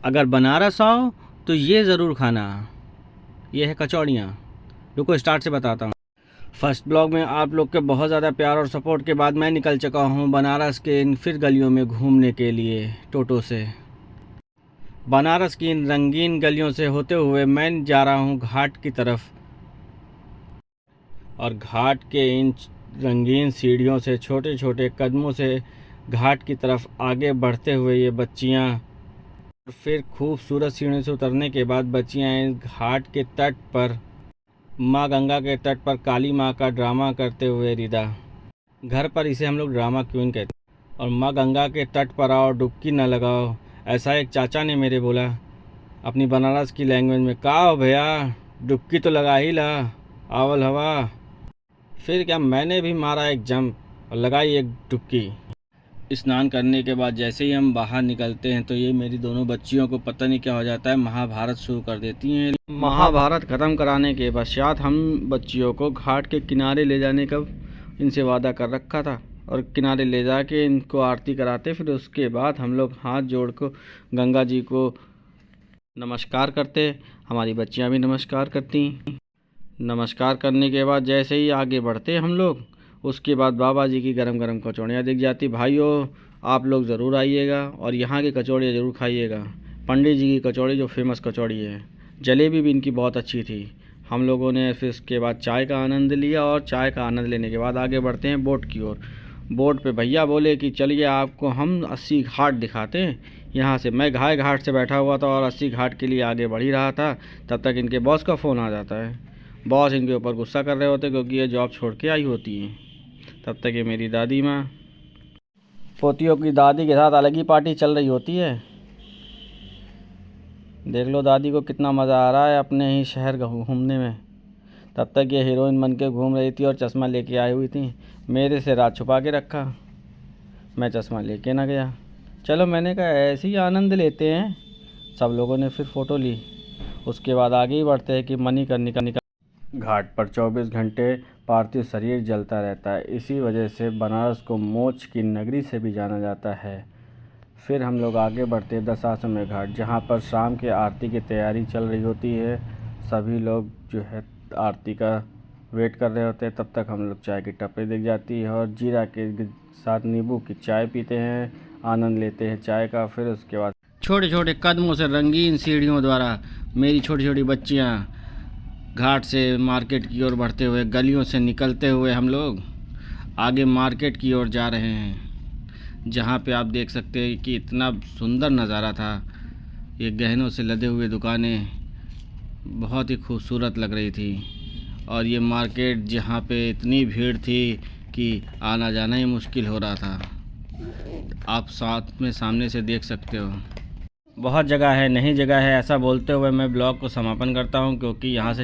अगर बनारस आओ तो ये ज़रूर खाना। ये है कचौड़ियाँ। रुको स्टार्ट से बताता हूँ। फर्स्ट ब्लॉग में आप लोग के बहुत ज़्यादा प्यार और सपोर्ट के बाद मैं निकल चुका हूँ बनारस के इन फिर गलियों में घूमने के लिए टोटो से। बनारस की इन रंगीन गलियों से होते हुए मैं जा रहा हूँ घाट की तरफ, और घाट के इन रंगीन सीढ़ियों से छोटे छोटे कदमों से घाट की तरफ आगे बढ़ते हुए ये बच्चियाँ, फिर खूबसूरत सीढ़ियों से उतरने के बाद बच्चियाँ इस घाट के तट पर माँ गंगा के तट पर काली माँ का ड्रामा करते हुए रिदा, घर पर इसे हम लोग ड्रामा क्वीन कहते हैं। और माँ गंगा के तट पर आओ डुबकी न लगाओ, ऐसा एक चाचा ने मेरे बोला अपनी बनारस की लैंग्वेज में। का हो भैया, डुबकी तो लगा ही ला, आवल हवा। फिर क्या, मैंने भी मारा एक जंप और लगाई एक डुबकी। स्नान करने के बाद जैसे ही हम बाहर निकलते हैं तो ये मेरी दोनों बच्चियों को पता नहीं क्या हो जाता है, महाभारत शुरू कर देती हैं। महाभारत ख़त्म कराने के पश्चात हम बच्चियों को घाट के किनारे ले जाने का इनसे वादा कर रखा था, और किनारे ले जाके इनको आरती कराते। फिर उसके बाद हम लोग हाथ जोड़ को गंगा जी को नमस्कार करते। हमारी बच्चियां भी नमस्कार करती। नमस्कार करने के बाद जैसे ही आगे बढ़ते हम लोग, उसके बाद बाबा जी की गरम गरम कचौड़ियाँ दिख जाती। भाइयों आप लोग ज़रूर आइएगा और यहाँ की कचौड़ियाँ ज़रूर खाइएगा। पंडित जी की कचौड़ी जो फेमस कचौड़ी है, जलेबी भी इनकी बहुत अच्छी थी। हम लोगों ने फिर उसके बाद चाय का आनंद लिया, और चाय का आनंद लेने के बाद आगे बढ़ते हैं बोट की ओर। बोट पे भैया बोले कि चलिए आपको हम 80 घाट दिखाते हैं यहाँ से। मैं घाय घाट से बैठा हुआ था और 80 घाट के लिए आगे बढ़ ही रहा था, तब तक इनके बॉस का फ़ोन आ जाता है। बॉस इनके ऊपर गुस्सा कर रहे होते क्योंकि ये जॉब छोड़ के आई होती हैं। तब तक ये मेरी दादी माँ पोतियों की दादी के साथ अलग ही पार्टी चल रही होती है। देख लो दादी को कितना मज़ा आ रहा है अपने ही शहर घूमने में। तब तक ये हीरोइन बन के घूम रही थी और चश्मा लेके आई हुई थी। मेरे से रात छुपा के रखा, मैं चश्मा लेके ना गया। चलो मैंने कहा ऐसे ही आनंद लेते हैं। सब लोगों ने फिर फ़ोटो ली। उसके बाद आगे ही बढ़ते हैं कि मणिकर्णिका घाट पर 24 घंटे पार्थिव शरीर जलता रहता है। इसी वजह से बनारस को मोक्ष की नगरी से भी जाना जाता है। फिर हम लोग आगे बढ़ते हैं दशाश्वमेध घाट, जहाँ पर शाम के आरती की तैयारी चल रही होती है। सभी लोग जो है आरती का वेट कर रहे होते हैं। तब तक हम लोग चाय की टपरी दिख जाती है और जीरा के साथ नींबू की चाय पीते हैं, आनंद लेते हैं चाय का। फिर उसके बाद छोटे छोटे कदमों से रंगीन सीढ़ियों द्वारा मेरी छोटी छोटी बच्चियाँ घाट से मार्केट की ओर बढ़ते हुए, गलियों से निकलते हुए हम लोग आगे मार्केट की ओर जा रहे हैं, जहाँ पे आप देख सकते हैं कि इतना सुंदर नज़ारा था। ये गहनों से लदे हुए दुकानें बहुत ही खूबसूरत लग रही थी, और ये मार्केट जहाँ पे इतनी भीड़ थी कि आना जाना ही मुश्किल हो रहा था। आप साथ में सामने से देख सकते हो। बहुत जगह है, नई जगह है, ऐसा बोलते हुए मैं ब्लॉग को समापन करता हूँ, क्योंकि यहाँ से